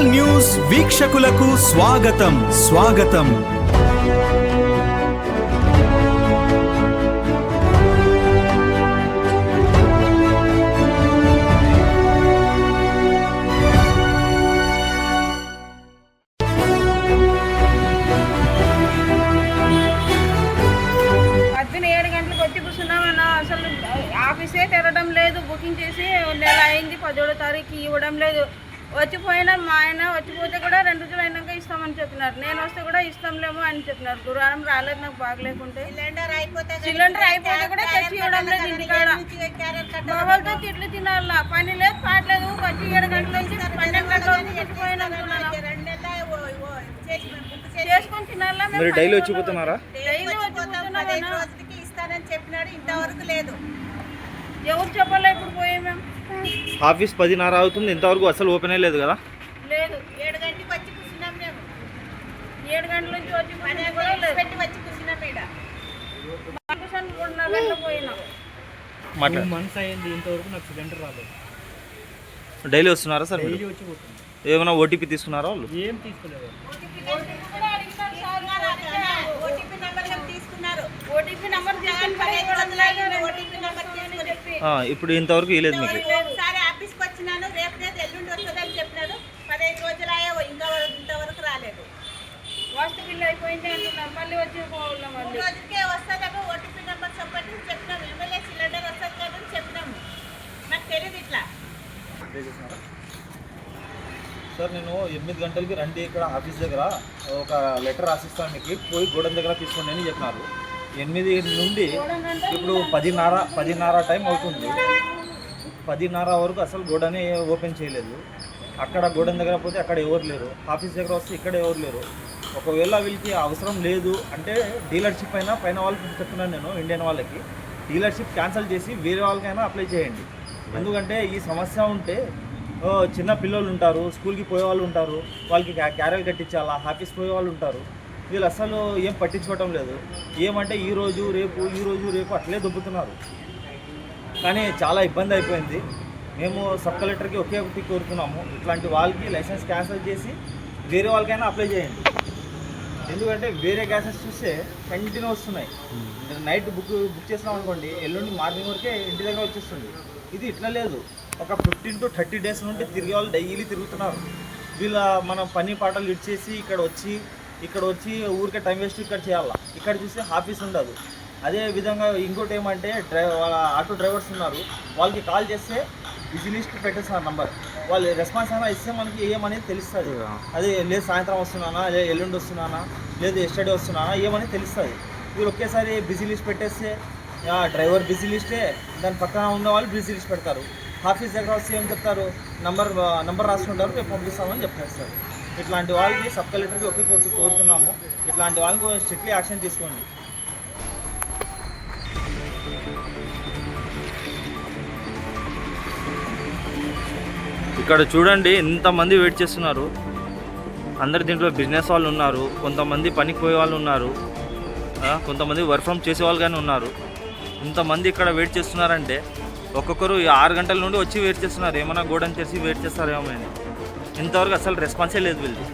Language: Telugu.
ఛానల్ న్యూస్ వీక్షకులకు స్వాగతం. అసలు ఆఫీసే తెరడం లేదు. బుకింగ్ చేసి నెల అయింది, 10వ తారీఖు ఇవ్వడం లేదు. వచ్చిపోయినా మా ఆయన వచ్చిపోతే కూడా 2 రోజులు అయినాక ఇస్తామని చెప్పినారు. నేను వస్తే కూడా ఇస్తాంలేమో అని చెప్పినారు. గురువారం రాలేదు, నాకు బాగలేకుంటే. సిలిండర్ అయిపోతే కూడా తెచ్చి ఇవ్వడం లేదు. ఇంటికాడ బాబాలతో తిట్లు తినాలా, పని లేదు, పాటలేదు. వచ్చి 7 గంటల నుంచి 12 గంటల వరకు తెచ్చిపోయినా చేసుకొని తినాలా. డైలీ వచ్చిపోతున్నారా? డైలీ వచ్చిపోతున్నా ఇస్తానని చెప్పినాడు, ఇంతవరకు లేదు. ఎవరు చెప్పాలా? ఇప్పుడు పోయి మేము ఆఫీస్ 10:30 అవుతుంది, ఇంతవరకు అసలు ఓపెన్ లేదు కదా? లేదు. 7 గంటలకు వచ్చి కూర్చున్నాం మేము. 7 గంటల నుంచి వచ్చి పెట్టి వచ్చి కూర్చున్నాం. పోయినా 2 months అయింది, ఇంతవరకు నాకు సిలిండర్ రాలేదు. డైలీ వస్తున్నారా సార్? డైలీ వచ్చిపోతుంది. ఏమైనా ఓటీపీ తీసుకున్నారా వాళ్ళు? ఏం తీసుకోలేదు. ఇప్పుడు ఇంతవరకు ఇవ్వలేదు మీకు? ఒకసారి ఆఫీస్కి వచ్చినాను, రేపు ఎల్లుండి వస్తుందని చెప్పినారు. 15 రోజులు అయ్యా, ఇంతవరకు రాలేదు. వాస్తు బిల్లు అయిపోయింది అంటున్నారు. మళ్ళీ వచ్చి రోజుకే వస్తుందాక ఓటీపీ నెంబర్ చెప్పండి చెప్పినాము. ఎమ్మెల్యే సిలిండర్ వస్తుంది కదా చెప్పినాము. నాకు తెలియదు ఇట్లా. సార్ నేను 8 గంటలకి రండి ఇక్కడ ఆఫీస్ దగ్గర ఒక లెటర్ రాసిస్తాను, మీకు పోయి గోడౌన్ దగ్గర తీసుకోండి అని చెప్పినారు. 8 నుండి ఇప్పుడు 10:30 టైం అవుతుంది. 10:30 వరకు అసలు గోడౌన్ ఓపెన్ చేయలేదు. అక్కడ గోడౌన్ దగ్గర పోతే అక్కడ ఎవరు లేరు, ఆఫీస్ దగ్గర వస్తే ఇక్కడ ఎవరు లేరు. ఒకవేళ వీళ్ళకి అవసరం లేదు అంటే డీలర్షిప్ అయినా పైన వాళ్ళకి చెప్తున్నాను నేను, ఇండియన్ వాళ్ళకి డీలర్షిప్ క్యాన్సిల్ చేసి వేరే వాళ్ళకైనా అప్లై చేయండి. ఎందుకంటే ఈ సమస్య ఉంటే చిన్న పిల్లలు ఉంటారు, స్కూల్కి పోయే వాళ్ళు ఉంటారు, వాళ్ళకి క్యారెల్ కట్టించాలా, ఆఫీస్ పోయే వాళ్ళు ఉంటారు. వీళ్ళు అసలు ఏం పట్టించుకోవటం లేదు. ఏమంటే ఈరోజు రేపు అట్లే దొబ్బుతున్నారు. కానీ చాలా ఇబ్బంది అయిపోయింది. మేము సబ్ కలెక్టర్కి ఒకే ఒకటి కోరుతున్నాము, ఇట్లాంటి వాళ్ళకి లైసెన్స్ క్యాన్సిల్ చేసి వేరే వాళ్ళకైనా అప్లై చేయండి. ఎందుకంటే వేరే గ్యాసెస్ చూస్తే కంటిన్యూ వస్తున్నాయి. నైట్ బుక్ చేసినాం అనుకోండి, ఎల్లుండి మార్నింగ్ వరకే ఇంటి దగ్గర వచ్చేస్తుంది. ఇది ఇట్లా లేదు. ఒక 15 to 30 డేస్ నుండి తిరిగే వాళ్ళు డైలీ తిరుగుతున్నారు. వీళ్ళ మనం పని పాటలు ఇచ్చేసి ఇక్కడ వచ్చి ఊరికే టైం వేస్ట్ ఇక్కడ చేయాలా. ఇక్కడ చూస్తే ఆఫీస్ ఉండదు. అదే విధంగా ఇంకోటి ఏమంటే వాళ్ళ ఆటో డ్రైవర్స్ ఉన్నారు, వాళ్ళకి కాల్ చేస్తే బిజీ లిస్ట్ పెట్టేస్తున్నారు నంబర్. వాళ్ళు రెస్పాన్స్ అయినా ఇస్తే మనకి ఏమనేది తెలుస్తుంది. అదే లేదు సాయంత్రం వస్తున్నానా, లేదు ఎల్లుండి వస్తున్నానా, లేదు ఎస్టర్డే వస్తున్నానా ఏమనేది తెలుస్తుంది. వీళ్ళు ఒకేసారి బిజీ లిస్ట్ పెట్టేస్తే డ్రైవర్ బిజీ లిస్టే, దాని పక్కన ఉన్న వాళ్ళు బిజీ లిస్ట్ పెడతారు. ఆఫీస్ దగ్గర వస్తే ఏం చెప్తారు, నంబర్ రాసుకుంటారు, రేపు పంపిస్తామని చెప్పేస్తారు. ఇట్లాంటి వాళ్ళకి సబ్ కలెక్టర్కి ఒకే కోరుతున్నాము, ఇట్లాంటి వాళ్ళకి స్ట్రిక్ట్లీ యాక్షన్ తీసుకోండి. ఇక్కడ చూడండి ఎంతమంది వెయిట్ చేస్తున్నారు. అందరు దీంట్లో బిజినెస్ వాళ్ళు ఉన్నారు, కొంతమంది పనికి పోయే వాళ్ళు ఉన్నారు, కొంతమంది వర్క్ ఫ్రమ్ చేసే వాళ్ళు కానీ ఉన్నారు. ఇంతమంది ఇక్కడ వెయిట్ చేస్తున్నారంటే ఒక్కొక్కరు 6 గంటల నుండి వచ్చి వెయిట్ చేస్తున్నారు. ఏమైనా గోడౌన్ చేసి వెయిట్ చేస్తారేమో అని. ఇంతవరకు అసలు రెస్పాన్సే లేదు వీళ్ళది.